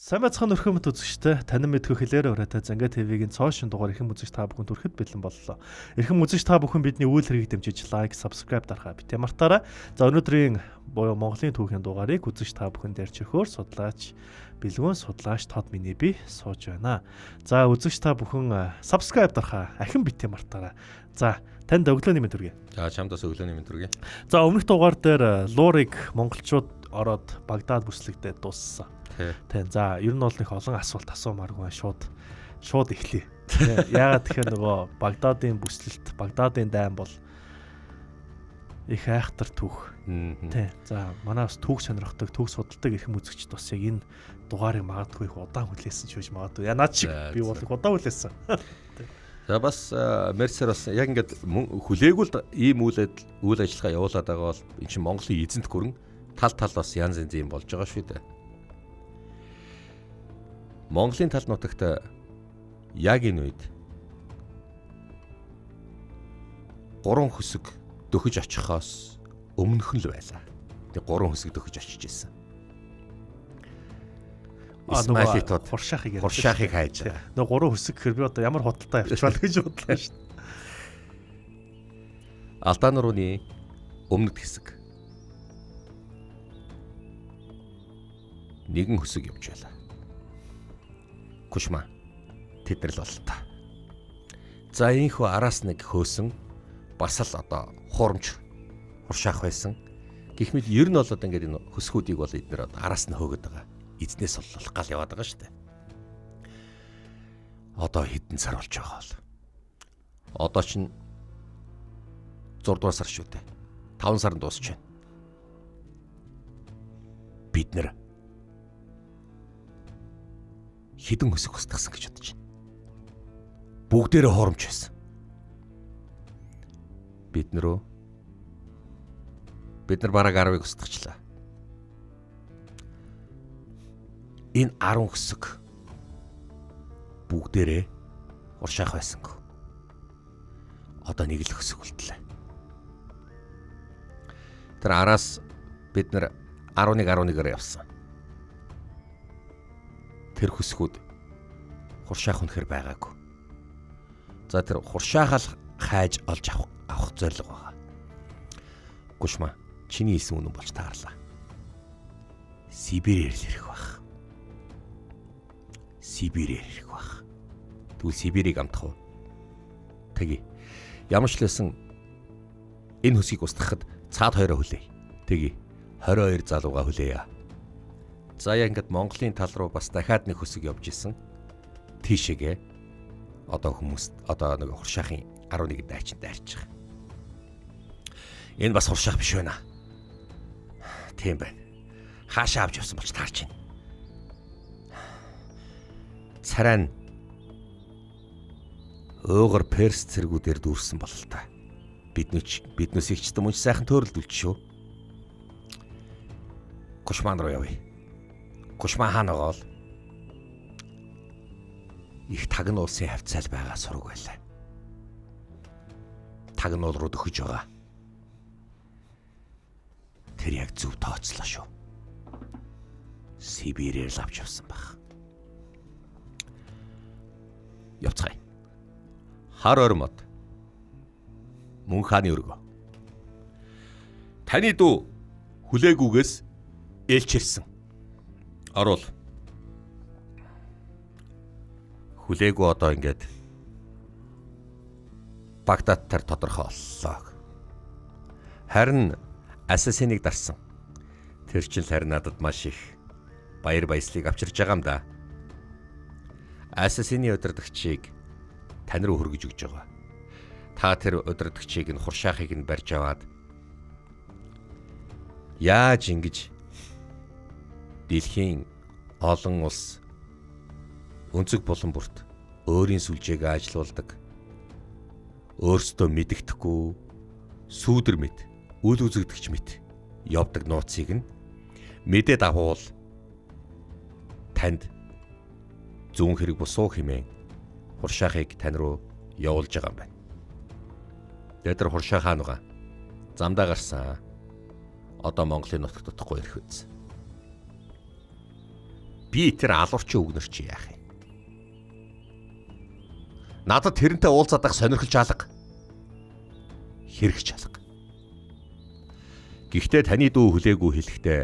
Сайн бацхан өрхөмт үзэгчтэй танин мэдхүү хэлээр өрөөтэй Занга ТV-гийн цоошин дугаар эрхэм үзэгч та бүхэнд хүрэхэд бэлэн боллоо. Эрхэм үзэгч та бүхэн бидний үйл хэргийг дэмжиж лайк, subscribe дарахаа битээ мартаарай. За өнөөдрийн буюу Монголын түүхийн дугаарыг үзэгч та бүхэнд ярьчихөөр судлаач бэлгүүн судлаач Тод миний би сууж байна. За үзэгч та бүхэн subscribe дарахаа ахин битээ мартаарай. За танд өглөөний мэнд хүргэе. За чамдаас өглөөний мэнд хүргэе. За өмнөх дугаар дээр Лурыг монголчууд ороод Багдад бүслэгдээд дууссан. Тийм. За ер нь бол их олон асуулт асуумааргүй шууд эхлэе. Яагаад тэгэхээр нөгөө Багдадын бүслэлт, Багдадын дайн бол их айхтар түүх. Тийм. За манаас түүх сонирхдаг, түүх судалдаг эрхэм үзэгчд бас яг энэ дугаарыг магадгүй их удаан хүлээсэн ч гэж магадгүй. Наад шиг би бол их удаан хүлээсэн. За бас Мерсер бас яг ингээд хүлээгүүл ийм үйл ажиллагаа явуулаад байгаа бол эн чинь Монголын эзэнт гүрэн тал бас янз янзын болж байгаа шүү дээ. Монголын тал нутагт яг энэ үед 3 хөсөг дөхөж очихоос өмнөх нь л байлаа. Тэг 3 хөсөг дөхөж очиж ирсэн. Исмаилитод хуршаахыг хайж байгаа. Нөгөө 3 хөсөг гэхэр би одоо ямар худалдаа явчихвал гэж бодлоо шүү дээ. Алдаан нурууны өмнөд хэсэг. Нэгэн хөсөг явж байлаа. Кушма тэднэр л бол та. За ийхүү араас нэг хөөсөн бас л одоо хуурамч хуршаах байсан. Гэхдээ ер нь бол одоо ингээд энэ хөсгүүдийг бол эднэр араас нь хөөгд байгаа. Эзнээс бол гал яваад байгаа шүү дээ. Одоо хэдэн сар болж байгаа бол. Одоо чинь 6 дугаар сар шүү дээ. 5 сар дуусч байна. Бид нэр хідэн хөсөг устгасан гэж бодож байна. Бүгдээрээ хоромч байсан. Бид нар бараг 10-ыг устгачлаа. Энэ 10 хөсөг бүгдээрээ уршаах байсангүй. Одоо нэг л хөсөг үлдлээ. Тэр араас бид нар 11-11-аар явсан. Тэр хөсгүүд хуршаах үнэхэр байгаагүй. За тэр хуршаахал хайж олж авах зорилго байгаа. Гушма чиний хэлсэн үнэн болж таарлаа. Сибирээр л ирэх байх. Тэгвэл Сибирийг амтах уу? Тэги. Ямар ч лсэн энэ хөсгийг устгахад цаад хоёроо хүлээе. Тэги. 22 залууга хүлээе. За яг ингээд Монголын тал руу бас дахиад нэг хөсөг явж исэн. Тийшээгээ одоо хүмүүс одоо нэг хуршаахын 11 дайчин дайрч байгаа. Энэ бас хуршаах биш байна. Тийм байна. Хаашаа авч явсан болж таарч байна. Царай өөгөр Перс цэргүүдээр дүүрсэн бол л та. Биднээс их ч юм уу сайхан төрөлдүүлж шүү. Кушман руу явъя. Кушман хаанаа гол их тагн улсын хавцаал байгаа сураг байлаа. Тагнуул руу дөхөж байгаа. Тэр яг зөв тооцлоо шүү. Сибирээр л авч явсан баг. Явцгаая. Хар ормод. Мөн хааны өргөө. Таны дүү хүлээгүйгээс ээлчилсэн. Орвол. Хүлээгүү одоо ингээд Багдадтар тодорхой боллоо. Харин Ассасиныг дарсан. Тэр чинь харин надад маш их баяр баясгалыг авчирж байгаа юм да. Ассасины удирдагчийг тань руу хөргөж өгч байгаа. Та тэр удирдагчийг нь хуршаахыг нь барьж аваад яаж ингэж дэлхийн олон улс өнцөг булан бүрт өөрийн сүлжээг ажилуулдаг. Өөрсдөө мэддэхгүй сүүдэр мэд, үл үзэгдэгч мэд явдаг нууцыг нь мэдээд авуул танд зүүн хэрэг босуу хэмээн хуршаахыг тань руу явуулж байгаа юм байна. Тэр хуршаа хаан угаа замдаа гарсан. одоо Монголын нутагт тутахгүй ирэх үз. Би тэр алуурчин өгнөр чи яах юм? Надад тэрнтэй уулзаад ах сонирхолж алга. Хэрэгч алга. Гэхдээ таны дүү хүлээгүй хэлэхдээ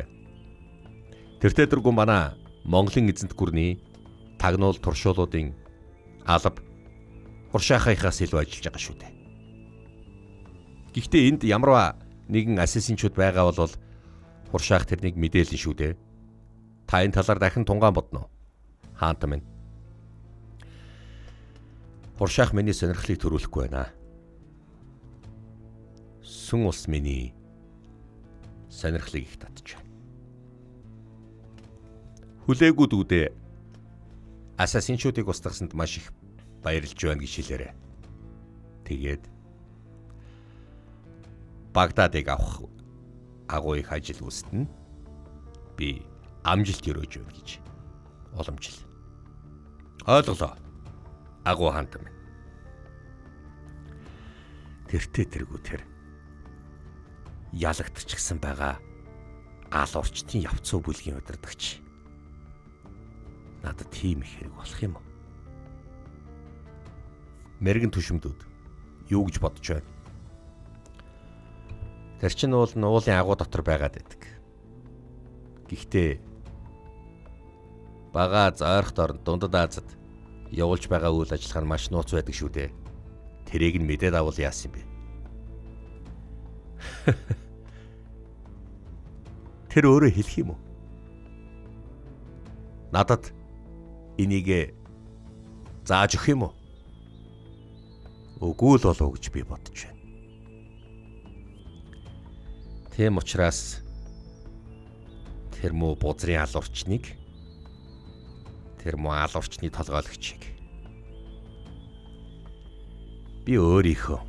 тэртээ дэргүү манай Монголын эзэнт гүрний тагнуул туршуулуудын алба хуршаахынхаас илүү ажиллаж байгаа шүү дээ. Гэхдээ энд ямарваа нэгэн ассасинчуд байгаа бол хуршаах тэрнийг мэдээлэн шүү дээ. Та энэ талаар дахин тунгаан бодно уу? Хаанта минь. Хуршаах миний сонирхлыг төрүүлэхгүй байна. Сүн ус миний сонирхлыг их татж байна. Хүлээгүүд үдээ ассасинчуудыг устгахсанд маш их баярлж байна гэж хэлээрэй. Тэгээд Багдадыг авах агуу их ажил үүснэ. Би амжилт өрөөж байна гэж уламжил. Ойлголоо. Агуу хаант минь. Тэртээ тэргүү тэр ялагдчихсан байгаа алуурчдын явцуу бүлгийн удирдагч. Надад тийм их хэрэг болох юм уу? Мэргэн түшимдүүд юу гэж бодож байна? Тэр чинь уулын агуу дотор байгаад байдаг. Гэхдээ бага зойрхот орнд Дундад Азад явуулж байгаа үйл ажиллагаа нь маш нууц байдаг шүү дээ. Тэрийг нь мэдээд авал яасан юм бэ? Тэр өөрөө хэлэх юм уу? Надад энийг зааж өгөх юм уу? Үгүй л болов гэж би бодож байна. Тийм учраас тэр муу бузрын алуурчныг тэр муу алуурчны толгойлогчийг би өөрийнхөө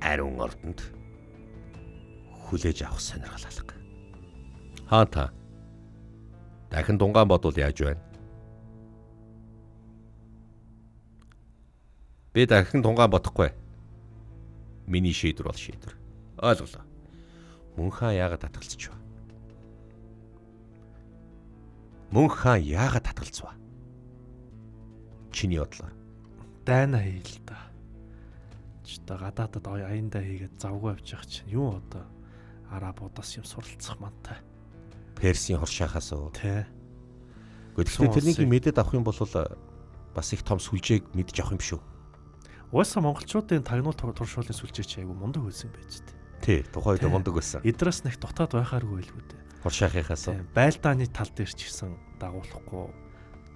ариун ордонд хүлээж авах сонирхол алга. Хаанта дахин дунгаан бодвол яаж байна? Би дахин дунгаан бодохгүй. Миний шийдвэр бол шийдвэр. Ойлголоо. Мөн хаан яагаад татгалзч вэ? Мөн хаан яагаад татгалзв? Чиний бодлоор. Дайна хийл та. Чта гадаадад аяндаа хийгээд завгүй авчих чинь юу одоо арабуудаас юм суралцах мантай. Персийн хуршаахаас уу? Тэ. Гэхдээ тэрнийг мэдээд авах юм бол бас их том сүлжээг мэдж авах юм биш үү? Уусаа монголчуудын тагнуул туршуулын сүлжээч айгу мундаг байсан байж тээ. Тий, тухайн үед мундаг байсан. Эдрээс нэг дутаад байхааргүй л үү дээ. Хуршаахынхаас уу? Байлдааны тал дээр ч гэсэн дагуулахгүй,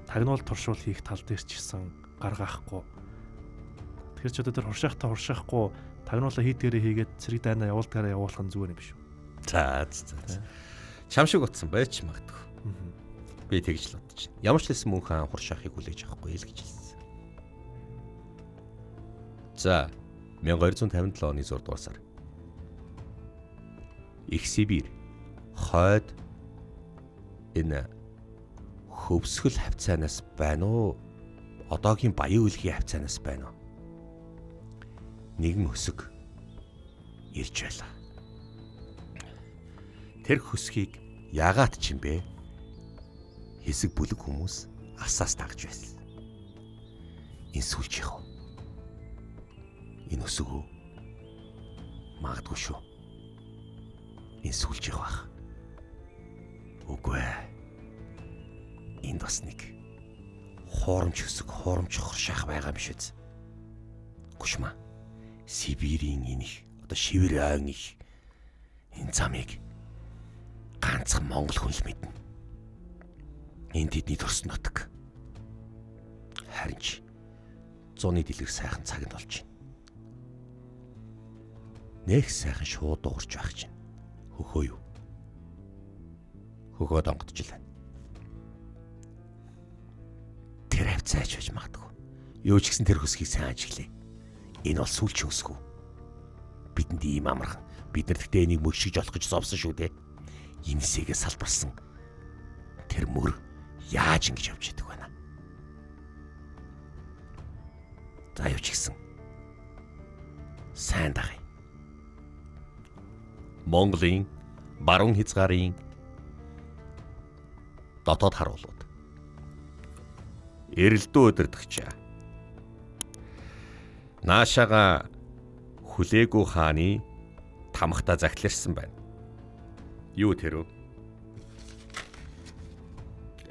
тагнуул туршуул хийх тал дээр ч гэсэн гаргаахгүй. Тэгэхээр ч одоо тэр хуршаахгүй тагнуулаа хийдгээрээ хийгээд цэрэг дайнаа явуулдгаараа явуулах нь зүгээр юм биш үү? За. Чам шиг утсан байж магадгүй. Би тэгж л бодож байна. Ямар ч лсэн мөн хаан хуршаахыг хүлээж авахгүй л гэж хэлсэн. За 1257 оны 6 дугаар сар. Их Сибирь хойд энэ хөвсгөл хавцаанаас байна уу? Одоогийн Баян үлгийн хавцаанаас байна уу? Нэгэн хөсөг ирж байлаа. Тэр хөсгийг яагаад ч юм бэ? Хэсэг бүлэг хүмүүс асаас тагж байсан. Энэ сүлж яах вэ? Энэ өсөг үү? Магадгүй шүү. Энэ сүлж яах вэ? Үгүй ээ. Энд бас нэг хуурамч өсөг, хуурамч хуршаах байгаа юм шиг. Гүшмаа. Сибирийн энэх, одоо шивэр айн их энэ замыг ганцхан монгол хүн л мэднэ. Энэ тэдний төрсөн нутаг. Харин ч 100-ны дэлгэр сайхан цаг нь болж байна. Нэх сайхан шууд дуурч байх чинь. Хөхөө юу? Хөхөө донгодж л байна. Тэр хавцаач байж магадгүй. Юу ч гэсэн тэр хөсгийг сайн ажиглая. Энэ бол сүүлчийн өсгөө. Бидэнд ийм амархан. Бид нар тэгтээ энийг мөшгөж олох гэж зовсон шүү дээ. Энэсээгээ салбарсан. Тэр мөр яаж ингэж явж идэг вэ? За юу ч гэсэн сайн дагая. Монголын баруун хязгаарын дотоод харуулууд. Эрэлдүү удирдагч. Наашаага хүлээгүү хааны тамхта захиларсан байна. Юу тэрв?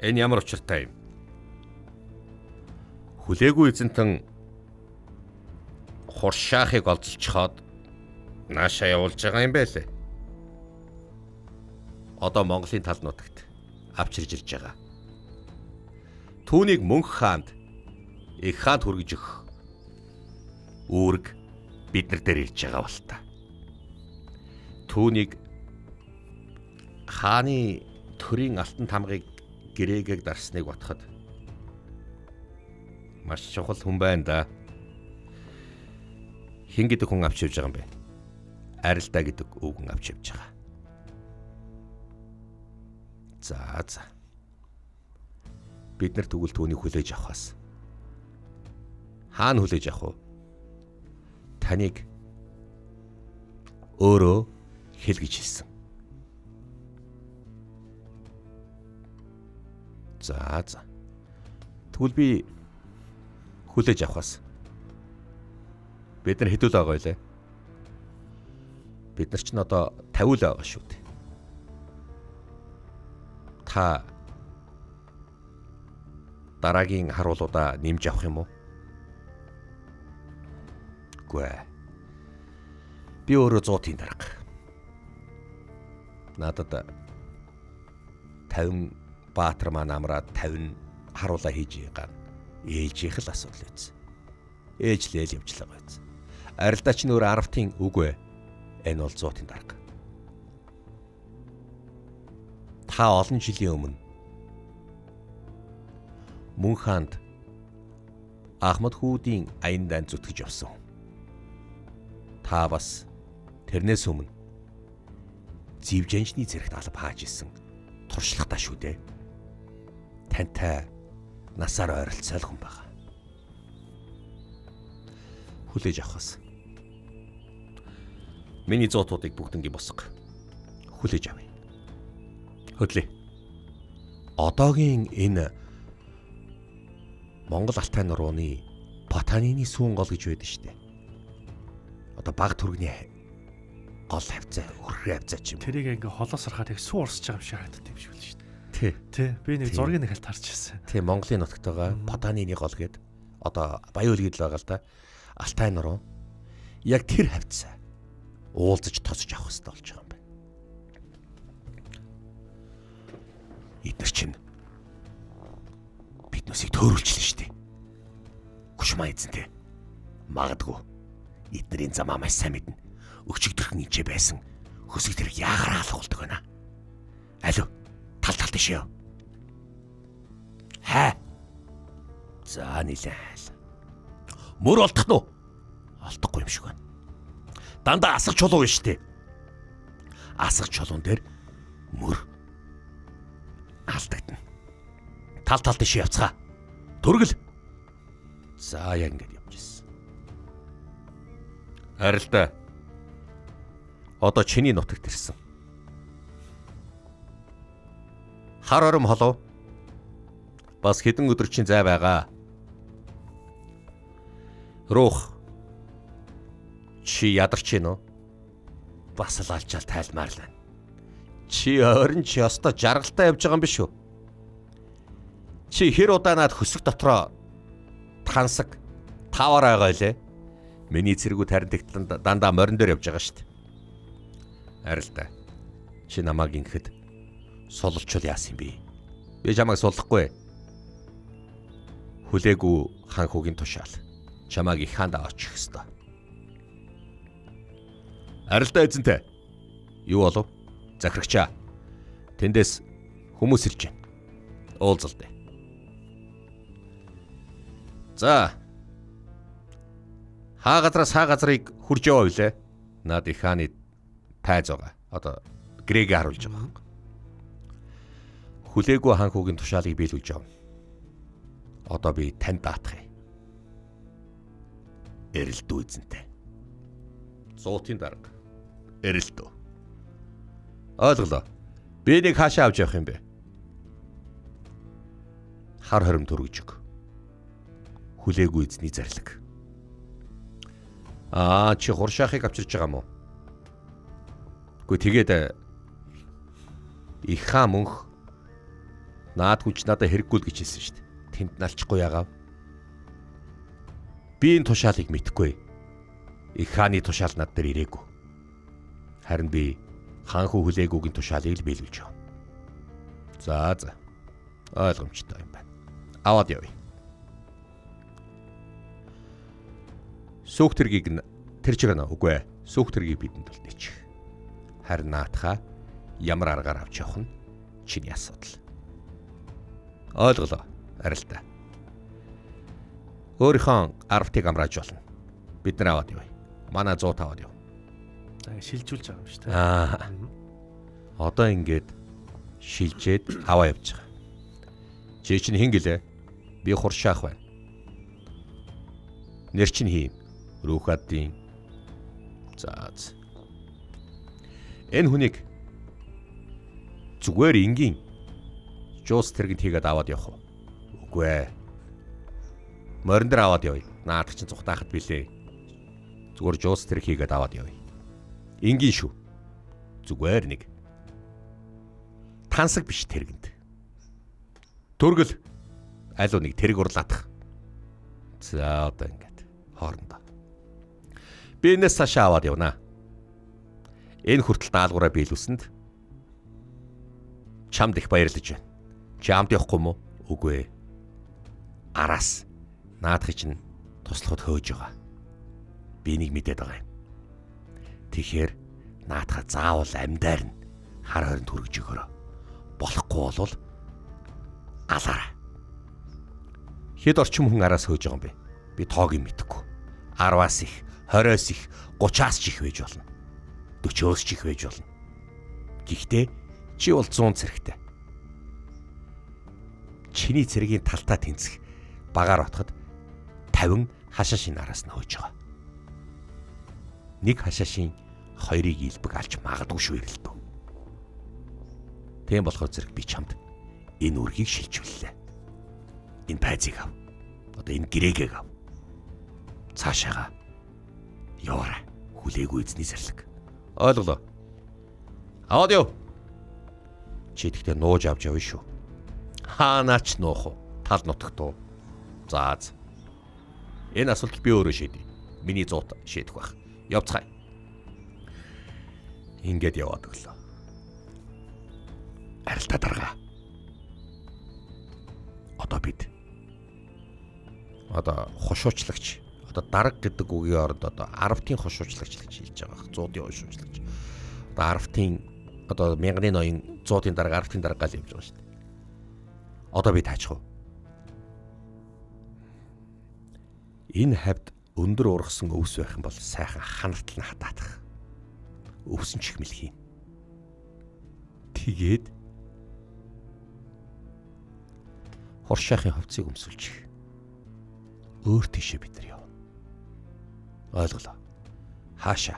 Энэ ямар учиртай юм? Хүлээгүү эзэнтэн хуршаахыг олзолцоход наашаа явуулж байгаа юм байлээ. Одоо Монголын тал нутагт авч ирж байгаа. Түүнийг мөнх хаанд их хаанд хүргэж өгөх үүрэг бид нар дээр ирж байгаа бол та. Түүнийг хааны төрийн алтан тамгыг гэрээгийг дарсныг батхад маш чухал хүн байна да. Хин гэдэг хүн авч явж байгаа юм бэ? Арилдаа гэдэг өвгөн авч явж байгаа. За. Бид нар тэгвэл түүнийг хүлээж авахаас. Хаана хүлээж авах вэ? Таныг өөрөө хэл гэж хэлсэн. За. Тэгвэл би хүлээж авахаас. Бид нар хэдүүл байгаа байлээ. Бид нар ч н одоо 50 л байгаа шүү дээ. Та дараагийн харуулуудаа нэмж авах юм уу? Үгүй ээ. Би өөрөө 100-ийн дарга. Надад 50 баатар маань амраад 50 харуулаа хийж байгаа. Ээлжийнх л асуудал үйс. Ээжлээл явжлаа байц. Арилдаач нөр 10-ийн үгүй ээ. Энэ бол 100-ийн дарга. Та олон жилийн өмнө мөн хаанд Ахмад хүүдийн аяндаа зүтгэж явсан. Та бас тэрнээс өмнө зэвжэнчний зэрэгт алба хааж исэн туршлагатай шүү дээ. Тантай насаар ойролцоол хүн байгаа. Хүлээж авахаас. Миний зоотуудыг бүгднгийн босго. Хүлээж авъя. Хөдлөө. Одоогийн энэ Монгол Алтай нурууны Батанины сүүн гол гэж байдаг шүү дээ. Одоо баг түргний гол хавцаа, өрхрийн хавцаа ч юм. Тэрийг ингээ холоос ороход яг суу урсж байгаа юм шиг харагдаад юм шиг л шүү дээ. Тий. Би нэг зургийг нэг хэлт харж ирсэн. Тий, Монголын нутагт байгаа Батанины гол гээд одоо Баян үлгэд л байгаа л да. Алтай нуруу. Яг тэр хавцаа уулзаж тосож авах хэрэгтэй болж байгаа юм байна. Эдгээр чинь биднээсийг төөрүүлчихлээ шүү дээ. Гүшмаа эзэнтэй. Магадгүй эднэрийн замаа маш сайн мэднэ. Өчигдөрхөн инчээ байсан. Хөсөг тэрэг яагаар хаалгуулдаг байна. Алуу, тал тийш ёо. Хаа. За нилээл. Мөр олдох нь уу? Олдохгүй юм шиг байна. Дандаа асах чулуу байна шүү дээ. Асах чулуун дээр мөр алдагдана. Тал тийш явцгаа. Төргөл. За яг ингэж явж ирсэн. Арилда. Одоо чиний нутагт ирсэн. Хар ором холоо. Бас хэдэн өдөр чинь зай байгаа. Рух. Чи ядарч гин үү? Бас л алчаал тайлмаар л байна. Чи ойрон чи ёстой жаргалтай явж байгаа юм биш үү? Чи хэр удаа над хөсөг дотроо тансаг таваар байгаа лээ. Миний цэргүүд харин дандаа морин дээр явж байгаа шүү дээ. Арилда. Чи намайг ингэхэд суллчул яасан юм бэ? Би чамайг суллахгүй. Хүлээгүү хаан хүүгийн тушаал. Чамайг их хаандаа очих ёстой. Арилда эзэнтэй. Юу болов? Захирагчаа. Тэндээс хүмүүс ирж байна. Уулзалт. За. Хаа газраас хаа газрыг хурж яваа вүлээ? Наад их хааны тайз байгаа. Одоо грэг харуулж байгаа. Хүлээгүү хаан хүүгийн тушаалыг биелүүлж явна. Одоо би танд даатах юм. Эрэлдүү эзэнтэй. 100-ийн дарга. Эрэлдүү. Ойлголоо. Би нэг хаашаа авч явах юм бэ? Хар хором төрөж өг. Хүлээгүй эзний зарлиг. Чи хуршаахыг авчирч байгаа мó? Гэхдээ тэгээд их хаа мөнх наад хүч надад хэрэггүй л гэж хэлсэн шүү дээ. Тэнд налчихгүй яагаад? Би энэ тушаалыг мэдэхгүй. Их хааны тушаал над дээр ирээгүй. Харин би хаанхуу хүлээгүүгийн тушаалыг л биелүүлж байгаа. За. Ойлгомжтой юм байна. Аваад явъя. Сүх тэргийг нь тэр чигээр нэ үгүй ээ. Сүх тэргийг бидэнд үлдээчих. Харин наатахаа ямар аргаар авч явах нь чиний асуудал. Ойлголоо. Арилтаа. Өөрийнхөө 10-ыг амрааж болно. Бид нар аваад явъя. Манай 100 аваад яв. За шилжүүлж байгаа юм шүү дээ. Одоо ингээд шилжээд аваа явж байгаа. Чи чинь хин гэлээ? Би хуршаах байна. Нэр чинь хийн. Рүүхадын. За. Энэ хүнийг зүгээр энгийн жуус тэрэгт хийгээд аваад явах уу? Үгүй ээ. Морин дээр аваад явъя. Наад чинь цухтаахад билээ. Зүгээр жуус тэрэг хийгээд аваад явъя. Энгийн шүү. Зүгээр нэг. Тансаг биш тэрэгэнд. Төргөл алуу нэг тэрэг урлаадах. За одоо ингээд хоорондоо. Би энэс цаашаа аваад явна. Энэ хүртэл даалгавраа биелүүлсэнд чамд их баярлаж байна. Чи амд явахгүй мó? Үгүй ээ. Араас наадхыг чинь туслахад хөөж байгаа. Би нэг мэдээд байгаа юм. Тэгэхээр наадхаа заавал амьдаар нь хар хорин түргэж өгөөрэй. Болохгүй болвол алаарай. Хэд орчим хүн араас хөөж байгаа юм бэ? Би тоог юм мэдэхгүй. 10-аас их, 20-оос их, 30-аас ч их байж болно. 40-оос ч их байж болно. Гэхдээ чи бол 100 цэрэгтэй. Чиний цэрэгийн талтаа тэнцэх багаар отоход 50 хашаашийн араас нь хөөж байгаа. Нэг хашаашийн 2-ыг илбэг алж магадгүй шүү ирэлтөө. Тийм болохоор зэрэг би чамд энэ үргийг шилжүүллээ. Энэ байцыг ав. Одоо энэ гэрээгээ ав. Цаашаага яваарай. Хүлээгүй эзний зарлиг. Ойлголоо. Аваад яв. Чи тэгтээ нууж авч явна шүү. Хаанач нуух уу? Тал нутагт уу? За. Энэ асуулт би өөрөө шийдэе. Миний 100 шийдэх байх. Явцгаая. Ингээд яваад өглөө. Арилтаа дарга. Одоо бид хошуучлагч. Одоо дарга гэдэг үгийн оронд одоо 10-ын хошуучлагч гэж хэлж байгаа. 100-ын хошуучлагч. Одоо 10-ын одоо 1000-ны ноён 100-ын дарга 10-ын дарга л явж байгаа шүү дээ. Одоо би таачих уу? Энэ хавьд өндөр ургасан өвс байх юм бол сайхан ханартал нь хатаадах. Өвсөн чих мэлхийн. Тэгээд хуршаахын хувцсыг өмсүүлчих. Өөр тийшээ бид нар явна. Ойлголоо. Хаашаа?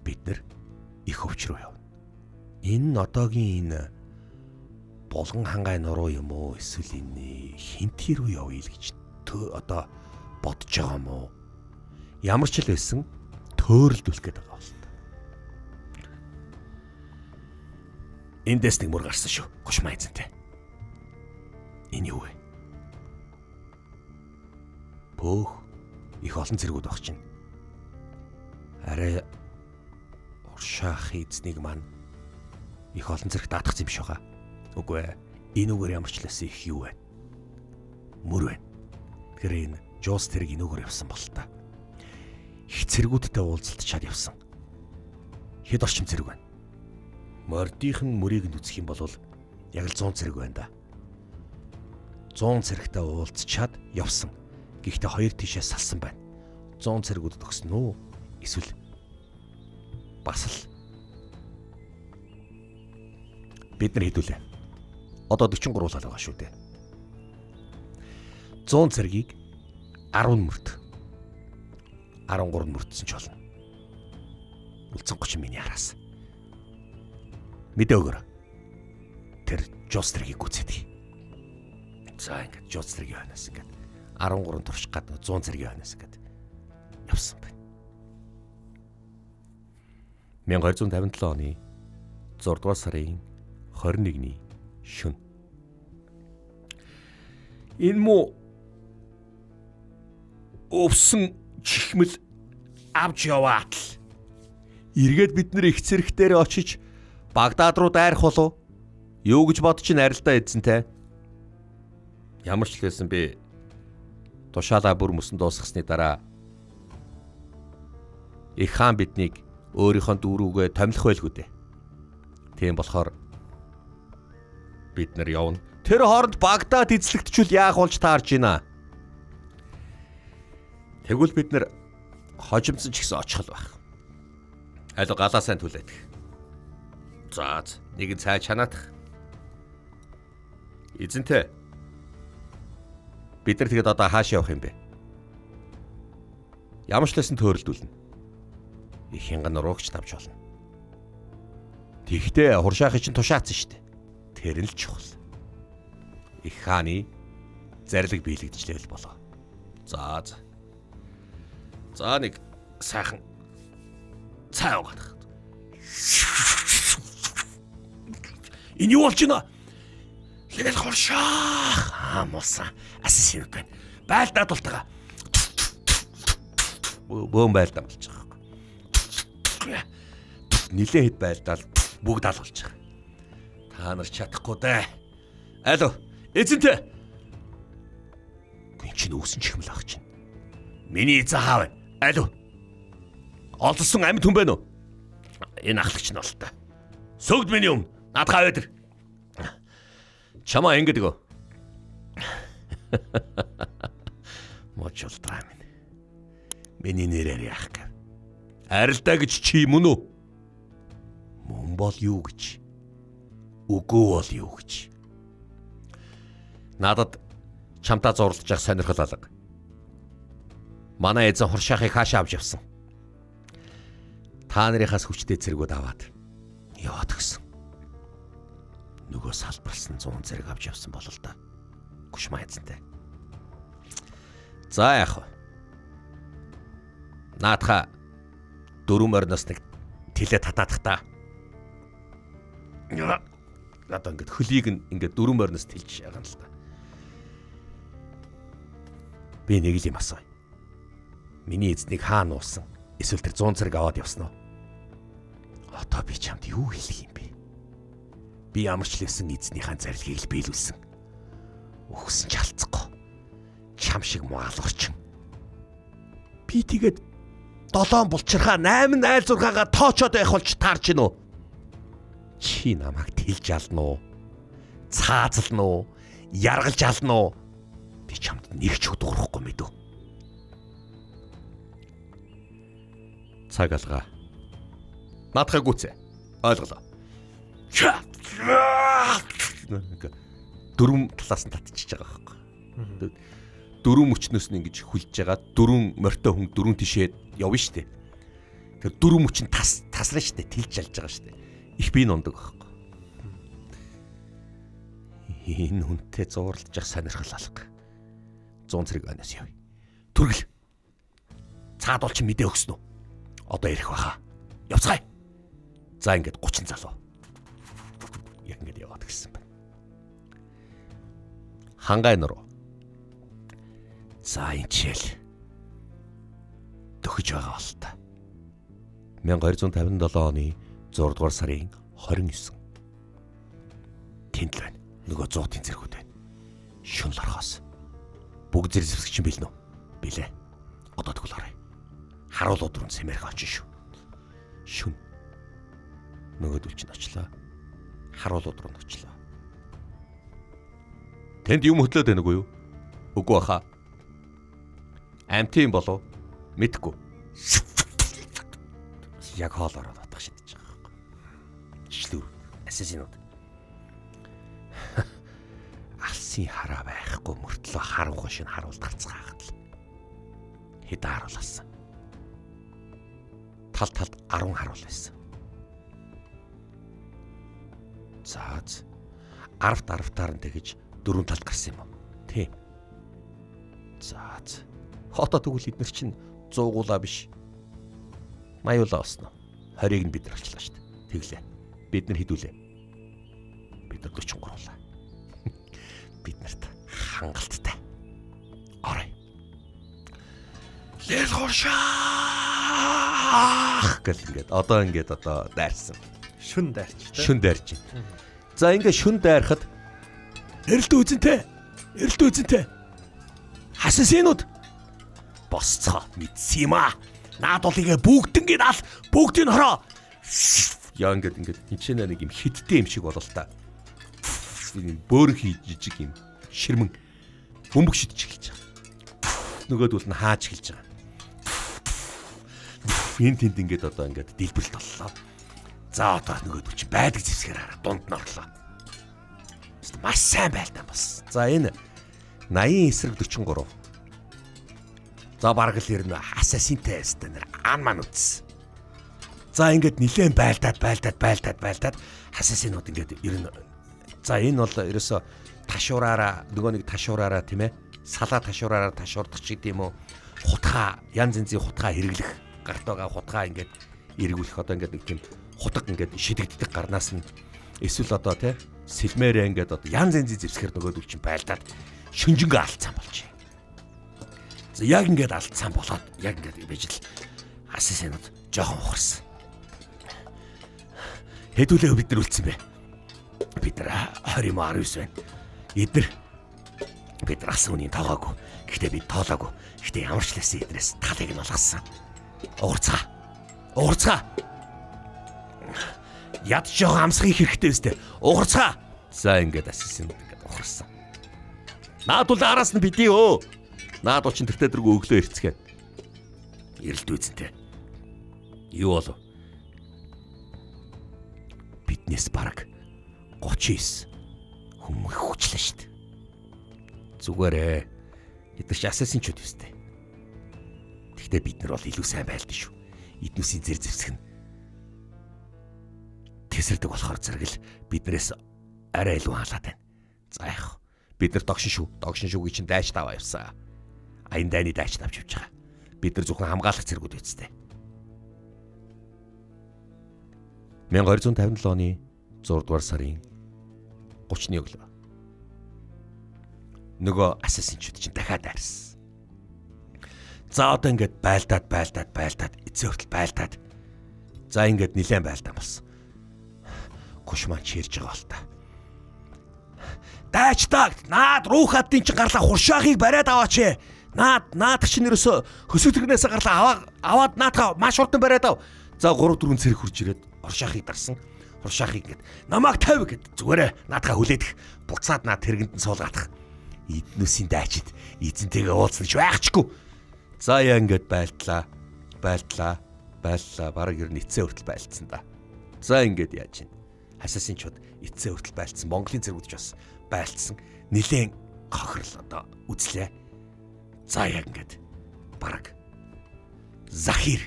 Бид нар их өвч рүү явна. Энэ одоогийн энэ булган хангаай нуруу юм уу? Эсвэл энэ хинтий рүү явъя л гэж одоо бодож байгаа юм уу? Ямар ч л байсан төөрөлдүүлэх гээд байгаа бол. Эндээс нэг мөр гарсан шүү. Гушмаа эзэнтэй. Энэ юу вэ? Бөөх их олон зэргүүд баг чинь. Арай уршаах эзнийг маань их олон зэрэг даатгах юм биш байгаа. Үгүй ээ. Энэ үгээр ямар ч лээс их юу вэ? Мөр вэ? Тэгэхээр энэ жуус тэрэг энэ үгээр явсан бол та. Их зэргүүдтэй уулзалтчаад явсан. Хэд орчим зэрэг байна? Мордийнхэн мөрийг нь үзэх юм бол яг л 100 зэрэг байна да. 100 зэрэгтэй уулзчаад явсан. Гэхдээ хоёр тишээ салсан байна. 100 зэргүүд төгсөн үү? Эсвэл бас л бид нар хэдүүлээ. Одоо 43 л байгаа шүү дээ. 100 зэргийг 10 мөрт 13 мөртсөн ч болно. Үлцэн 30 миний араас. Мэдээ өгөр. Тэр Жострийг гүцэдэг. За ингээд Жострийг ханаас ингээд 13 турш гад 100 зэргийн ханаас ингээд явсан байна. 1257 оны 6 дугаар сарын 21-ний шөнө. Энэ муу өвсөн чихмэл авч яваад л эргээд бид нэр их зэрэгтээр очиж Багдад руу дайрах болов юу гэж бодож найралдаа эзэнтэй. Ямар ч хэлсэн би тушаалаа бүр мөсөн дуусгасны дараа их хаан биднийг өөрийнхөө дүүрүүгээ томилох байлгүй дээ. Тийм болохоор бид нар явна. Тэр хооронд Багдад эзлэгдчихвэл яах болж таарж байна. Тэгвэл бид нар хожимдсан ч гэсэн очих л байх. Аль галаа сайн түлээдэг. За нэг цай чанаадах. Эзэнтэй. Бид нар тэгэд одоо хааш явах юм бэ? Ямар ч лсэн төөрөлдүүлнэ. Их хянган нуруугч тавж болно. Тэгтээ хуршаахыг чинь тушаацсан шүү дээ. Тэр нь л чухал. Их хааны зарлиг биелэгдчихлээ болоо. За нэг сайхан цай угаадах. Энэ юу болж байна? Тэгэл хуршаах. Амуусан. Ассасинууд байна. Байлдаад болтойгоо. Бөөм байлдаа болж байгаа. Нилээ хэд байлдаал бүгд аль болж байгаа. Та нар чадахгүй дээ. Алуу, эзэнтэй. Гин чинь үүсэн чихмэл ах чинь. Миний эзэн хаав. Алуу. Олдсон амьд хүн байна уу? Энэ ахлагч нь бол та. Сөгд миний юм. Надхаа өдөр. Чамаа ингэдэг үү? Мочултаа минь. Миний нэрээр яах гэв. Арилдаа гэж чи мөн үү? Мөн бол юу гэж? Үгүй бол юу гэж? Надад чамтаа зурлаж явах сонирхол алга. Манай эзэн хуршаахыг хаашаа авч явсан. Та нарынхаас хүчтэй зэргүүд аваад яваад гисэн. Нөгөө салбарлсан 100 зэрэг авч явсан бол л да. Гүшмаа эзэнтэй. За яах вэ? Наадха 4 морноос нэг тэлээ татаадах та. Одоо ингээд хөлийг ингээд 4 морноос тэлж яагаад л да. Би нэг л юм асууя. Миний эзнийг хаана нуусан? Эсвэл тэр 100 зэрэг аваад явсан уу? Одоо би чамд юу хэлэх юм бэ? Би ямар ч лсэн эзнийхэн зарилгийг л биелүүлсэн. Өгсөн ч алдахгүй. Чам шиг муалгарчин. Би тэгээд 7 булчирхаа 8 айл 6-гаа тоочоод байх болж таарч гин үү? Чи намайг тэлж ална уу? Цаазална уу? Яргалж ална уу? Би чамд нэг ч удахгүй мэдв. Цаг алгаа. Наадхаа гүцээ. Ойлголоо. Дөрөв талаас нь татчихж байгаа байхгүй. Дөрөв мөчнөөс нь ингэж хүлж байгаа. Дөрөв морьтой хүн дөрөв тишээ явна штэ. Тэр дөрөв мөч нь тасраа штэ. Тэлж алж байгаа штэ. Их би нундаг байхгүй. Энэ хүнтэй зурлаж явах сонирхол алга. 100 зэрэг өнөөс яв. Түргэл. Цаад бол чи мэдээ өгсөн үү? Одоо ирэх баха. Явцгаая. За ингээд 30 залуу. Яг ингээд яваад гисэн байна. Хангай нуруу. За энэ чийл. Төхөж байгаа бол та. 1257 оны 6 дугаар сарын 29. Тэнд л байна. Нөгөө 100-ын зэргүүд байна. Шүн л орхоос. Бүгд зэрэсвсгч юм билнэ үү? Билээ. Одоо тэгвэл орой. Харуулууд руу сэмэрх очиж шүү. Шүн. Нөгөөдөл чинь очлаа. Харуулууд руу очлаа. Тэнд юм хөтлөөд байна уу юу? Үгүй баха. Амтын болов? Мэдгүй. Яг хоол ороод батгах шидэж байгаа юм. Члүү. Ассасинууд. Алсын хараа байхгүй мөртлөө харуухан шин харуул гарцгаахад л. Хэд харуулсан. Талд 10 харуул байсан. За. 10-10-аар нь тэгэж дөрөв талд гарсан юм уу? Тий. За. Хотоо тэгвэл эдгээр чинь 100 гуулаа биш. 80 улаа осноо. 20-ыг нь бид нар алчлаа шүү дээ. Тэглээ. Бид нар хідүүлээ. Бид нар 43 улаа. Бид нарт хангалттай. Орой. Лэл хуршаа гэл ингээд одоо дайрсан. Шүн дайрч тэ. Шүн дайрч. За ингээд шүн дайрахад эрэлт үзэнтэй. Хасасинууд босцоо мэдсэн юм аа. Наадуулыгээ бүгднийг ал бүгдийг хороо. Яа ингээд хинчэнэ нэг юм хиттэй юм шиг болол та. Бөөр хийж жижиг юм ширмэн бөмбөг шидэж эхэлж байгаа. Нөгөөдөл нь хааж эхэлж байгаа. Энд тэнд ингээд дэлбэрэлт боллоо. За одоо нөгөөдөл чи байдаг зэвсгээр хараа дунд нь орлоо. Маш сайн байлтаа болсон. За энэ 80 эсрэг 43. За бараг л ирнэ асасинтай стенер ан ман үтс. За ингээд нилээн байлдаад хасасинууд ингээд ирнэ. За энэ бол ерөөсө ташуураараа нөгөө нэг ташуураараа тийм ээ салаа ташуураараа ташуурдах ч гэдэм үү хутгаа янз янзын хутгаа хэрэглэх гарт байгаа хутгаа ингээд эргүүлэх одоо ингээд нэг тийм хутга ингээд шидэгддэг гарнаас нь эсвэл одоо тийм сэлмээрээ ингээд одоо янз янзын зэвсгэр нөгөөдөл чинь байлдаад шүнжэнгээ алдсан болж байна. За яг ингээд алдсан болоод яг ингээд байж л асасинууд жоохон ухарсан. Хэдүүлээ бид нар үлдсэн бэ? Бид нар 20 19 байна. Бид нар асан үнийг тоогоогүй. Гэхдээ бид тоолоогүй. Гэхдээ ямар ч лээсэн эднээс талыг нь олгосон. Уурцгаа. Яд жоо амсхийг хэрэгтэй өстэй. Уурцгаа. За ингээд ассан ингээд ухарсан. Наадуул араас нь бидий өө. Наадуул чин тэртээ дэргөө өглөө ирцгээ. Эрэлт үзэнтэй. Юу болов? Биднээс бараг 39 хүмүүс хүчлээ шүү дээ. Зүгээрээ эдгээр ч асасинчуд өстэй. Гэхдээ бид нар бол илүү сайн байлдаа шүү. Эднүсийн зэр зэвсэг нь тэсэрдэг болохоор зэрэгэл биднээс арай илүү хаалаад байна. За яах вэ? Бид нар догшин шүүгийн чинь дайч таваа явсан. Аян дайны дайч тавьж явж байгаа. Бид нар зөвхөн хамгаалах зэргүүд үсттэй. 1257 оны 6 дугаар сарын 30-ны өглөө нөгөө асасинчуд чинь дахиад дайрсан. За одоо ингээд байлдаад эцээ хүртэл байлдаад. За ингээд нилээн байлдаа болсон. Кушман чирж байгаа бол та. Дайчтаг наад руухатын чи гарлаа хуршаахыг бариад аваач. Наад чинь ерөөсө хөсөлтгнээс гарлаа аваад наатаа маш хурдан бариад ав. За 3-4 цэрэг хурж ирээд хуршаахыг дарсан. Хуршаахыг гээд намайг тавь гэд зүгээрээ наатаа хүлээдэх. Буцаад наад тэргэнд нь суулгаадах. Эднүсийн дайчид эзэнтэйгээ уулзсан ч байхчгүй. За яа ингээд байлдлаа. Бараг ер нь эцээ хүртэл байлцсан да. За ингээд яаж чинь хасасинчуд эцээ хүртэл байлцсан. Монголын зэргүүдч бас байлцсан. Нилээн хохирол одоо үзлээ. За яг ингээд бараг Захир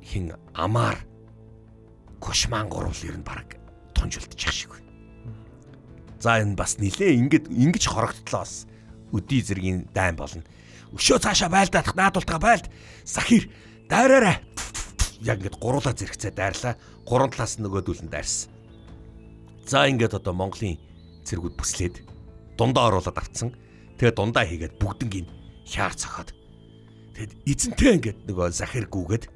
хин Амар Кушман гурвал ер нь бараг тунжулдчих шиг байна. За энэ бас нилээн ингэж хорогдлоо бас өдий зэргийн дайн болно. Өшөө цаашаа байлдаах наадуултаа байлд. Захир дайраарай. Яг ингээд гуруулаа зэрэгцээ дайрлаа. Гурван талаас нөгөөдүүл нь дайрсан. За ингээд одоо Монголын цэргүүд бүслээд дундаа оруулаад авцсан. Тэгээ дундаа хийгээд бүгднийг хяар цохоод. Тэгэд эзэнтэй ингээд нөгөө Захир гүгээд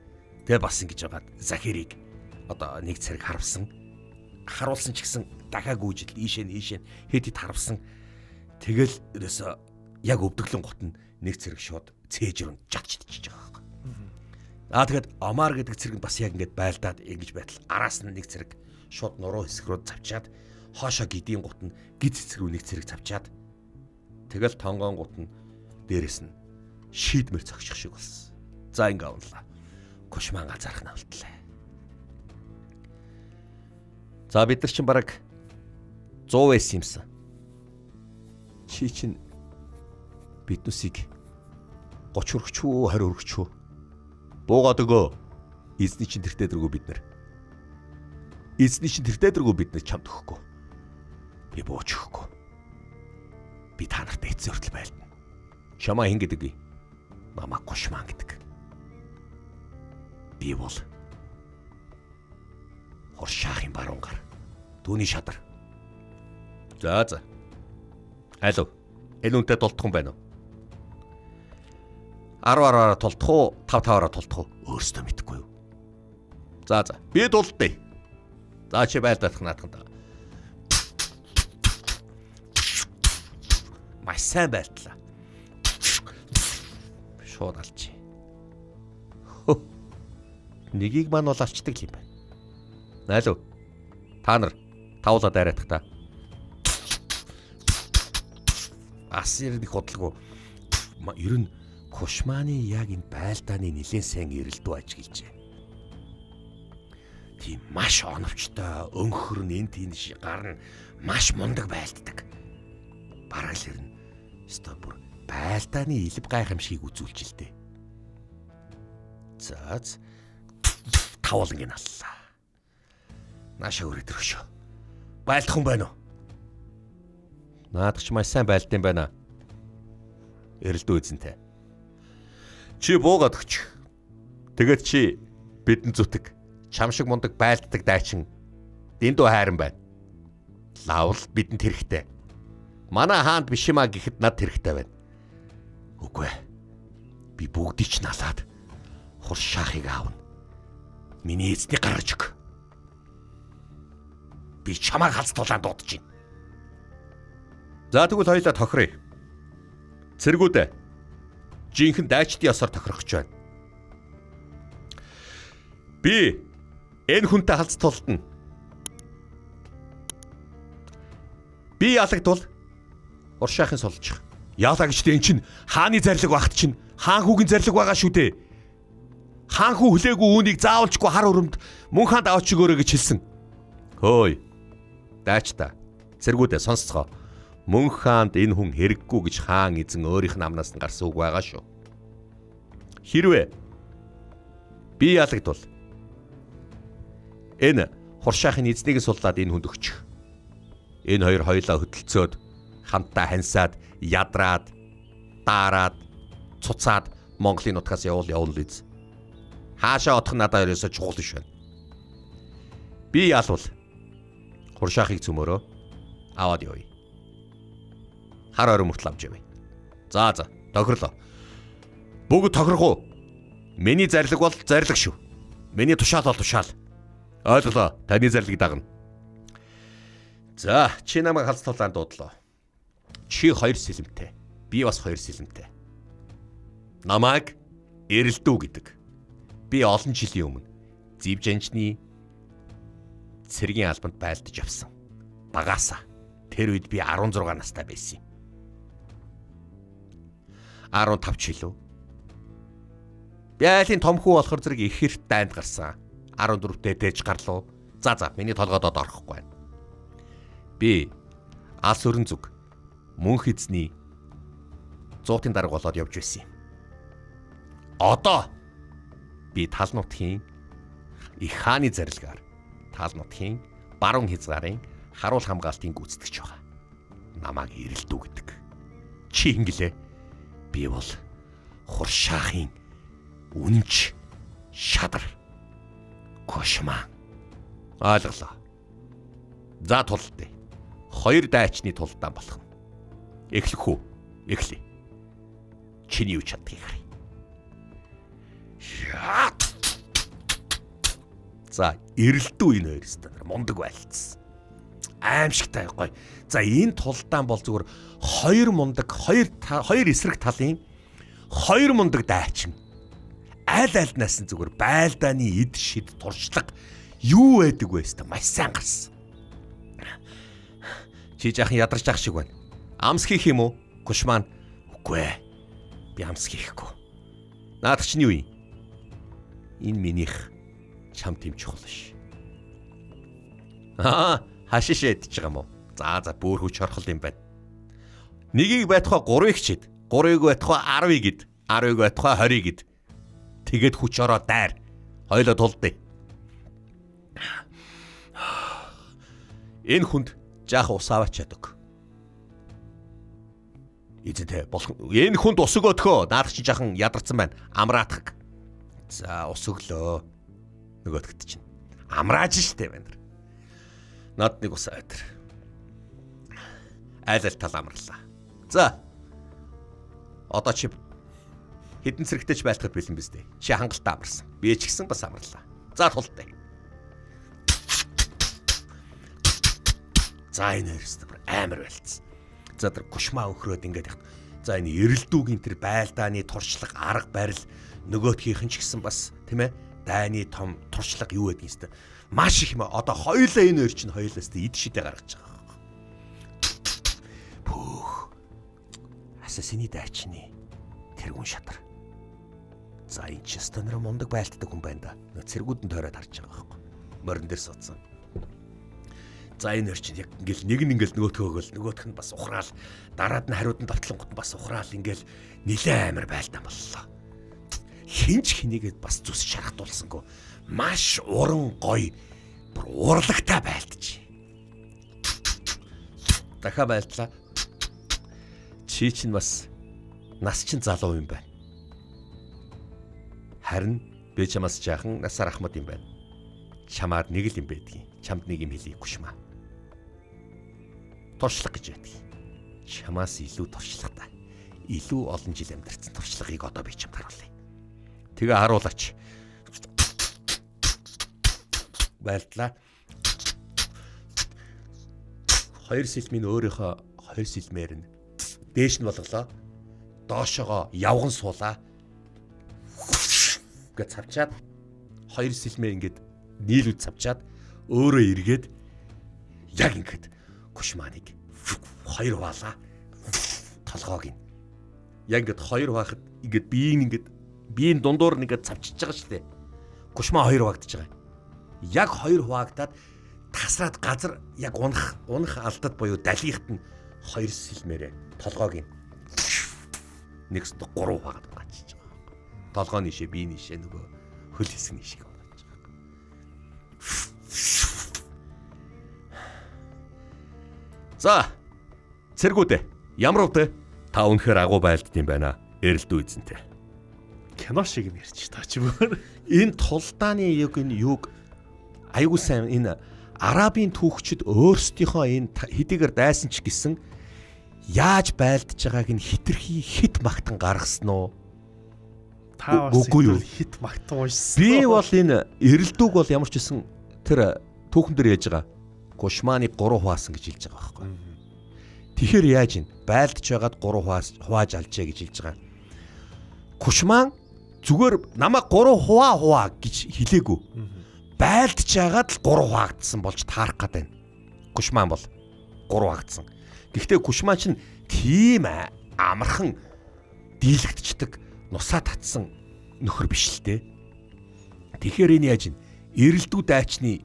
тэгээ бас ингэж байгаа Захирыг одоо нэг цэрэг харавсан. Харуулсан ч гэсэн дахиад гүйжил ийшээ хэд харавсан. Тэгэл ерөөсө яг өвдөглөн гот нь нэг цэрэг шууд цээж рүү жадчихж байгаа байхгүй. Тэгээд Амар гэдэг цэрэг нь бас яг ингэж байлдаад ингэж байтал араас нь нэг цэрэг шууд нуруу хэсэг рүү завчаад хоошоо гидийн гут нь гид цэцэр рүү нэг цэрэг завчаад тэгэл тонгоон гут нь дээрэс нь шийдмэр цогших шиг болсон. За ингэ авлаа. Кушман газарх навлтлаа. За бид нар чинь бараг 100 байсан юмсан. Чи чинь биднүсийг 30 өргөч үү 20 өргөч үү буугаад өгөө. Эзний чинь тэртээ дэргүү бид нар. Эзний чинь тэр дэдрэгөө биднээс чамд өгөхгүй. Би бууч өгөхгүй. Би та нартай эцсийн хүртэл байлдана. Чамаа хин гэдэг. Намаа гушман гэдэг. Би бол Хуршаахын баруун гар. Түүний шадар. За. Алуу. Энэ үнтэй тулдах юм байна уу? 10-10-аар тулдах уу? 5-5-аар тулдах уу? Өөрөөсөө мэдэхгүй юу? За. Би тулдъя. За чи байлдах наатах. Маш сайн байлтлаа. Шууд алчи. Нэгийг маань бол алчдаг юм байна. Найлуу. Та нар тавлаад арайдах та. Асэр нэг хотлого. Ер нь Кушманы яг энэ байлдааны нэлээд сайн эрэлдүү ажиглжээ. Тийм маш оновчтой, өнхөр нь энэ тийм гар нь маш мундаг байлддаг. Бараг л ер нь өстой бүр байлдааны илб гайхамшиг үзүүлж л дээ. За тавлангийн аллаа. Нааша өрөөд өршөө. Байлдах хүн байна уу? Наадах ч маш сайн байлд юм байна. Эрэлдүү эзэнтэй. Чи буугаад өгч. Тэгээд чи бидэн зүтг. Чам шиг мундаг байлддаг дайчин. Дэндүү хайран байна. Лавл бидэнд хэрэгтэй. Манай хаанд биш юмаа гэхэд над хэрэгтэй байна. Үгүй. Би бүгдийг ч налаад Хуршаахыг аавна. Миний эзнийг гаргаж өг. Би чамаа халз тулаанд дуудаж байна. За тэгвэл хоёлаа тохиръя. Цэргүүдээ жинхэнэ дайчдын ёсоор тохирох гэж байна. Би энэ хүнтэй халз тулдана. Би ялагдвал Хуршаахын сулчих. Яалаа гэж энэ чинь хааны зарлиг багт чинь хаан хүүгийн зарлиг байгаа шүү дээ. Хаан хүү хүлээгүй үүнийг заавалчгүй хар өрөмд мөн хаанд авч өгөөрэй гэж хэлсэн. Хөөй. Дайчта. Цэргүүдээ сонсцгоо. Мөн хаанд энэ хүн хэрэггүй гэж хаан эзэн өөрийнх нь амнаас нь гарсан үг байгаа шүү. Хэрвээ би ялагдвал энэ Хуршаахын эзнийг суллаад энэ хүнд өгчих. Энэ хоёр хоёлаа хөдөлцөөд хамтаа хансаад ядраад даарад цуцаад Монголын нутгаас явна л үз. Хаашаа отох надад ерөөсө чухал биш байна. Би ялвал Хуршаахыг цөмөрөө аваад явъя. Хар орон мөртл авч явъя. За тохирлоо. Бүгд тохирох уу? Миний зарлиг бол зарлиг шүү. Миний тушаал бол тушаал. Ойлголоо. Таны зарлиг дагна. За, чи намайг халз тулаанд дуудлаа. Чи хоёр сэлэмтэй. Би бас хоёр сэлэмтэй. Намайг эрэлдүү гэдэг. Би олон жилийн өмнө Зивжанчны цэргийн албанд байлдаж явсан. Багаасаа. Тэр үед би 16 настай байсан юм. 15 жил үү? Би айлын том хүү болохоор зэрэг их хэрт дайнд гарсан. 14-тэй дэж гарлуу. За миний толгойдод орохгүй байна. Би алс өрн зүг мөнх эзний зуутын дарга болоод явж байсан юм. Одоо би тал нутгийн их хааны зарилгаар тал нутгийн баруун хязгаарын харуул хамгаалтын гүйцэтгэж байгаа. Намайг эрэлдүү гэдэг. Чи ингэлээ. Би бол Хуршаахын үнэнч шадар Кушман. Ойлголоо. За тулдъя. Хоёр дайчны тулдаан болох нь. Эхлэх үү? Эхлэе. Чиний юу чаддгийг харъя. За, эрэлдүү энэ хоёр стандар мундаг байлцсан. Аимшигтай гоё. За, энэ тулдаан бол зүгээр хоёр мундаг, хоёр эсрэг талын хоёр мундаг дайчин. Аль-альнаас нь зүгээр байлдааны эд шид туршлага юу байдаг вэ хэвээр маш сайн гарсан. Чи жаахан ядарч ах шиг байна. Амс хийх юм уу? Кушман. Үгүй ээ. Би амс хийхгүй. Наадах чинь юу юм? Энэ минийх чам тэм чухал ш. Хашиш ядж байгаа юм уу? За бүр хүч орхол юм байна. Нэгийг байтугай 3 хичээд, 3-ыг байтугай 10 гэд, 10-ыг байтугай 20 гэд. Тэгээд хүч ороо дайр. Хоёлоо тулдъя. Энэ хүнд жаах ус аваач ядаг. Эцэтэй болох энэ хүнд ус өгөөдхөө. Наадах чи жаахан ядарсан байна. Амраадах. За ус өглөө. Нөгөөдгт чинь амрааж штэ байна. Над нэг ус аваад. Айл тал амарлаа. За. Одоо чи хэдэн цэрэгтэй ч байлтахад бэлэн биз дээ. Чи хангалттай амарсан. Би ч гэсэн бас амарлаа. За тултай. За энэ хоёрс амар байлцсан. За тэр гушмаа өхрөөд ингээд явах. За энэ эрэлдүүгийн тэр байлдааны туршлага арга барил нөгөөдгийнх нь ч гэсэн бас тийм ээ дайны том туршлага юу гэдэг юм бэ? Маш их юм. Одоо хоёулаа энэ хоёр чинь хоёулаас тэ ид шидэ гаргаж байгаа. Пүүх. Асасины дайчны тэргүүн шатар. За энэ ч стандар мундаг байлтдаг хүн байна да. Цэргүүд нь тойроод харж байгаа байхгүй. Морин дээр суудсан. За энэ хоёр чинь яг ингээл нөгөөтгөөгөл нөгөөх нь бас ухраал дараад нь хариуд нь давтлангууд нь бас ухраал ингээл нилээ амар байлтаа боллоо. Хинч хинийгээд бас зүс шархтуулсангүй маш уран гоё бүр урлагтай байлтж. Дахиад байлтлаа. Чи чинь бас нас чинь залуу юм байна. Харин би чамаас жаахан насаар ахмад юм байна. Чамаар нэг л юм байдгийг. Чамд нэг юм хэлье гүшмаа. Туршлага гэж байдаг. Чамаас илүү туршлагатай. Илүү олон жил амьдарсан туршлагыг одоо би чамд харуулъя. Тэгээ харуулаач. Байлтлаа. Хоёр сэлмийн өөрийнхөө хоёр сэлмээр нь дээш нь болголоо. Доошоогоо явган суулаа. Гэж цавчаад хоёр сэлмээ ингээд нийлүүд цавчаад өөрөө эргээд яг ингээд гушманыг хоёр хуваалаа. Толгоог нь. Яг ингээд хоёр хуваахад ингээд биеийн дундуур нэгээд цавчиж байгаа шүү дээ. Гушмаа хоёр хуваагдаж байгаа. Яг хоёр хуваагдаад тасраад газар яг унах алдад буюу далийхт нь хоёр сэлмээрээ толгоог нь нэгс 3 хаваад бачиж байгаа. Толгоо нишээ бие нишээ нөгөө хөл хэсэг нишээ болж байгаа. За цэргүүдээ ямар үвдэ та үнэхээр агуу байлдд юм байна. Эрэлдүү эзэнтэй. Кино шиг юм ярьж та ч бүр. Энэ тулдааны юг айгуу сайн энэ арабын түүхчид өөрсдийнхөө энэ хэдийгээр дайсан ч гэсэн яаж байлдж байгааг нь хитрхи хит магтан гаргасан уу? Та бас хит магтан уншсан. Би бол энэ эрэлдүүг бол ямар ч гэсэн тэр түүхэн дээр яаж байгаа. Гушманы 3 хуваасан гэж хэлж байгаа байхгүй. Тэгэхээр яаж ин байлдж байгаад 3 хувааж алжээ гэж хэлж байгаа. Гушман зүгээр намайг 3 хуваа гэж хэлээгүй. Байлдж байгаад л 3 хуваагдсан болж таарах гээд байна. Гушман бол 3 хуваагдсан. Гэхдээ гушман чинь тийм амархан дийлэгдчихдэг нусаа татсан нөхөр биш л дээ. Тэгэхээр энэ яаж ин эрэлдүү дайчны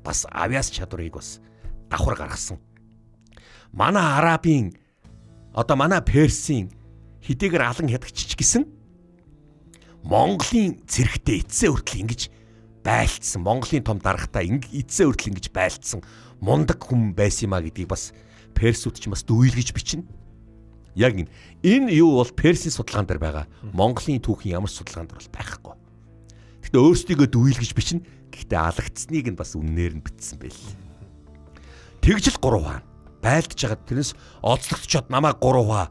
бас авиас чадварыг бас давхар гаргасан. Манай арабын одоо манай персийн хэдийгээр алан хядагч гэсэн Монголын цэрэгтэй эцсээ хүртэл ингэж байлцсан. Монголын том даргатай эцсээ хүртэл ингэж байлцсан мундаг хүн байсан юма гэдгийг бас персүүд ч бас дүүлгэж бичнэ. Яг энэ юу бол персийн судалгаан дээр байгаа. Монголын түүхийн ямар судалгаан дээр бол байхгүй. Гэхдээ өөрсдийгөө дүүлгэж бичнэ. Гэхдээ алагдсныг нь бас үннээр нь бичсэн байл. Тэгжл 3 хаа. Байлдж хагаад тэрнээс олзлогдчоод намайг 3 хаа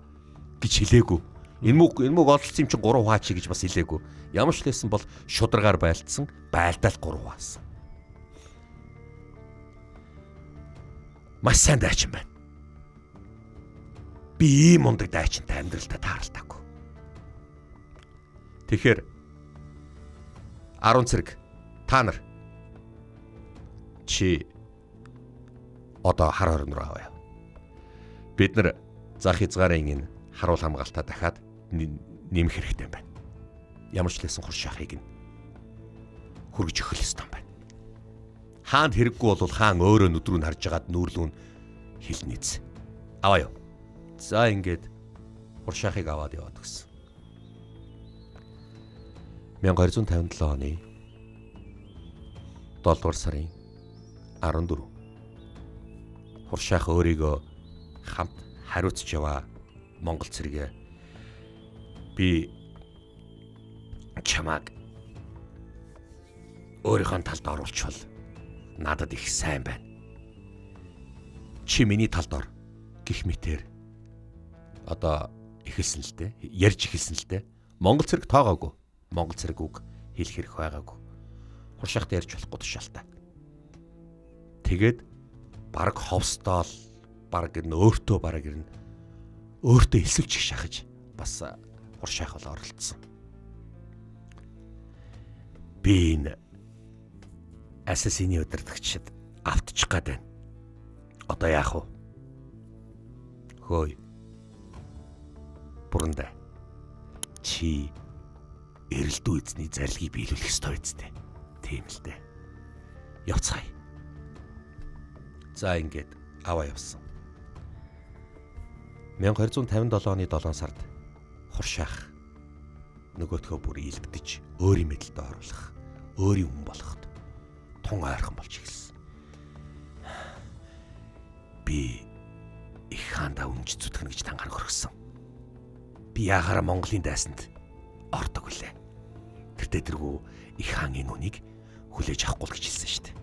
гэж хэлээгүй. Энэ мөг олцсон юм чинь 3 хаа чи гэж бас хэлээгүй. Ямар ч лээсэн бол шударгаар байлдсан, байлдаал 3 хаасан. Маш сайн дайчин байна. Би ийм мундаг дайчинтай амьдралдаа тааралтаагүй. Тэгэхээр 10 цэрэг та нар чи одоо хар хорон руу авъя. Бид нар зах хязгаарын энэ харуул хамгаалтаа дахиад нэмэх хэрэгтэй байна. Ямар ч лсэн хуршаахыг нь хөргөж өгөх ёстой байна. Хаанд хэрэггүй бол хаан өөрөө нүдрүү нь харж агаад нүүрлүүн хэлнийц. Аваа юу. За ингээд хуршаахыг аваад яваад гисэн. 1257 оны 7 дугаар сарын 14 Хуршаах өөрийгөө хамт хариуцж яваа Монгол цэргээ. Би чамааг өөрийнхөө талд оруулчвал надад их сайн байна. Чи миний талд ор гэх мэтэр одоо эхэлсэн л дээ. Ярьж эхэлсэн л дээ. Монгол цэрэг тоогоогүй. Монгол цэрэг үг хэлэх хэрэг байгаагүй. Хуршаахтай ярьж болохгүй тушаалтай. Тэгээд баг ховстоол баг гэрн өөртөө баг гэрн өөртөө эсвэлж их шахаж бас хуршаах бол оролцсон. Би энэ ассасины удирдагчид автчих гээд байна. Одоо яах вэ? Хөөе. Бүрэндээ. Чи эрэлдүү эзний зарилгыг биелүүлэх ёстой үстэй. Тийм л дээ. Явцгаая. За ингээд аваа явсан. 1257 оны 7 сард Хуршаах нөгөөдхөө бүр илбдэж өөрийн мэдэлд оруулах, өөрийн хүн болоход тун ойрхон болж эхэлсэн. Би их хаандаа үнж зүтгэн гэж тангаар хөргсөн. Би яагаад Монголын дайсанд ордог вүлээ? Тэр тэргүй их хаан энэ үнийг хүлээж авахгүй л гэж хэлсэн шүү дээ.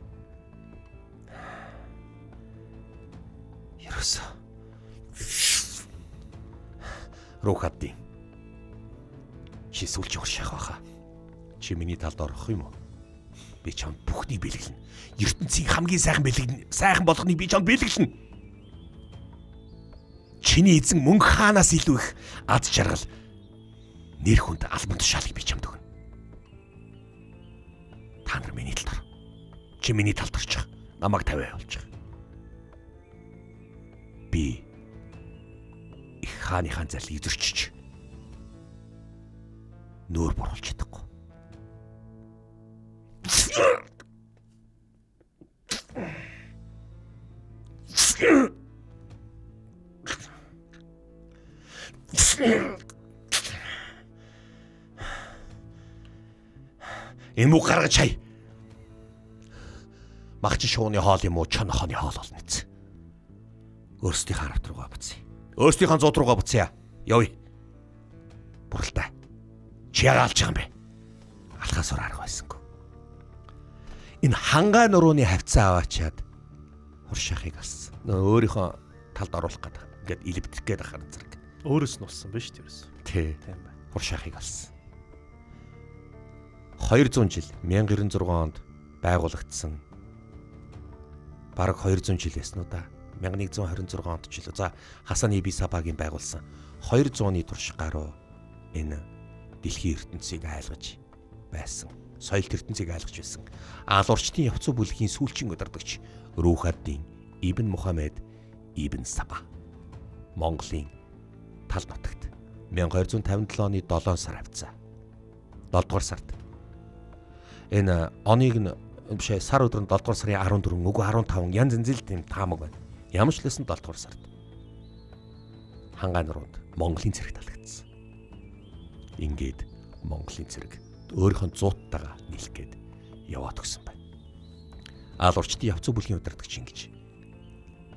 Ерөөсөө Рухаддин чи сүлж Хуршаах байхаа. Чи миний талд орох юм уу? Би чамд бүхнийг бэлгэлнэ. ертөнцийн хамгийн сайхан бэлгэлнэ. Сайхан болгоныг би чамд бэлгэлнэ. Чиний эзэн мөнх хаанаас илүү их аз жаргал нэр хүнд албан тушаалыг би чамд өгнө. Та нар миний талд ор. Чи миний талд орчих. Намайг тавиа явуулчих. Би их хааныхаа зарлыг зөрчиж нүүр буруулж чадахгүй. Энэ муу гаргаж хай. Магч шууны хоол юм уу, чон хооны хоол болно биз. Өөрсдийнхээ харавт руугаа буцъя. Өөрсдийнхээ зууд руугаа буцъя. Явъя. Буралтай. Чи яагаад алж байгаа юм бэ? Алхаас ор арга байсангүй. Энэ хангаа нурууны хавцаа аваачаад Хуршаахыг алсан. Нөө өөрийнхөө талд оруулах гэдэг. Ингээд илбдэх гээд ахаар зэрэг. Өөрөөс нь болсон биш тэрс. Тийм байна. Хуршаахыг алсан. 200 жил 1996 онд байгуулагдсан. Бараг 200 жилээс нүү да. 1126 онд ч илүү. За Хасан Ибн Сабагийн байгуулсан 200-ны турш гаруй энэ дэлхийн ертөнцийг айлгаж байсан. Соёл ертөнцийг айлгаж байсан. Аалуурчдын явц бүлгийн сүүлчийн удирдагч Рухаддин Ибн Мухаммед Ибн Саба Монголын тал нутагт 1257 оны 7 сар хавцаа 7 дугаар сард энэ оныг биш сар өдөр нь 7 дугаар сарын 14 үгүй 15 янз янзэл тийм таамаг байна. Ямар ч лсэн 7 дугаар сард хангаа нуруунд Монголын цэрэг талагдсан. Ингээд Монголын цэрэг өөрийнхөө зууттайгаа нийлэх гээд яваад өгсөн байна. Аалуурчдын явц бүлгийн удирдагч ингэж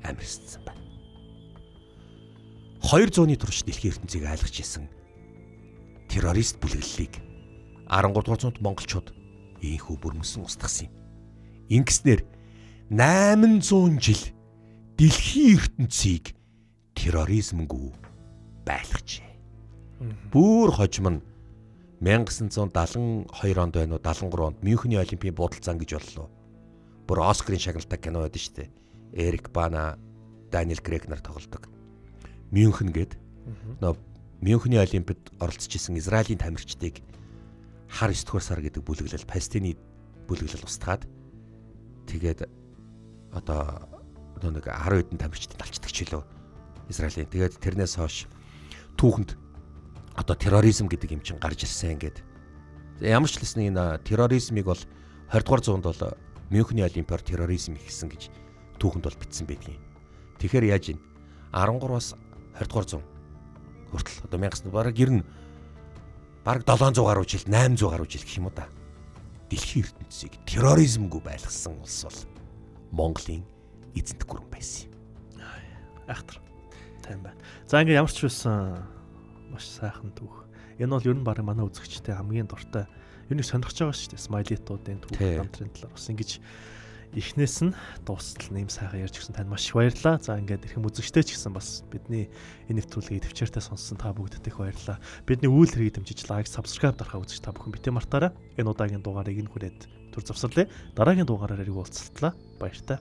амирсан байна. 200-ны турш дэлхийн ертөнцийг айлгаж исэн террорист бүлэглэлийг 13 дугаар зуунд монголчууд ийхүү бүрмөсөн устгасан юм. Ингэснээр 800 жил дэлхийн ертөнцийг терроризмгүй байлгажээ. Бүр хожим нь 1972 онд байна уу 73 онд Мюнхний олимпийн буудалцаан гэж боллоо. Бүр Оскарын шагналтай кино байдаг шүү дээ. Эрик Бана, Даниэл Крейг нар тоглодог. Мюнхен гээд нөө Мюнхний олимпиад оролцож исэн Израилийн тамирчдыг хар 9 дугаар сар гэдэг бүлэглэл Палестины бүлэглэл устгаад тэгээд одоо нэг 10 хэдэн тамирчдыг талчдаг ч илүү Израилийн. Тэгээд тэрнээс хойш түүхэнд одоо терроризм гэдэг юм чин гарч ирсэн ингээд. Ямар ч лсэн энэ терроризмыг бол 20 дугаар зуунд бол Мюнхний олимпиар терроризм ихсэн гэж түүхэнд бол бичсэн байдгийн. Тэгэхээр яаж ийн 13-аас 20 дугаар зуун хүртэл одоо 1000 бараг ер нь бараг 700 гаруй жил 800 гаруй жил гэх юм уу да. Дэлхийн ертөнцийг терроризмгүй байлгасан улс бол Монголын эзэнт гүрэн байсан юм. Айхтар. Тайм байна. За ингээ ямар ч байсан маш сайхан түүх. Энэ бол ер нь баг манай үзэгчтэй хамгийн дуртай. Юу нэг сонирхож байгаа шүү дээ. Смайлитуудын түүх хамтрын талаар бас ингэж эхнээс нь дуустал нэм сайхан ярьж гисэн тань маш их баярлалаа. За ингээд эрхэм үзэгчтэй ч гэсэн бас бидний энэ нэвтрүүлгийг төвчээртэй сонссон та бүгдд их баярлалаа. Бидний үйл хэргийг дэмжиж лайк, subscribe дарахаа үзэж та бүхэн битээ мартаарай. Энэ удаагийн дугаарыг энэ хүрээд төр завсарлаа. Дараагийн дугаараар ирэх уулзалтлаа. Баяртай.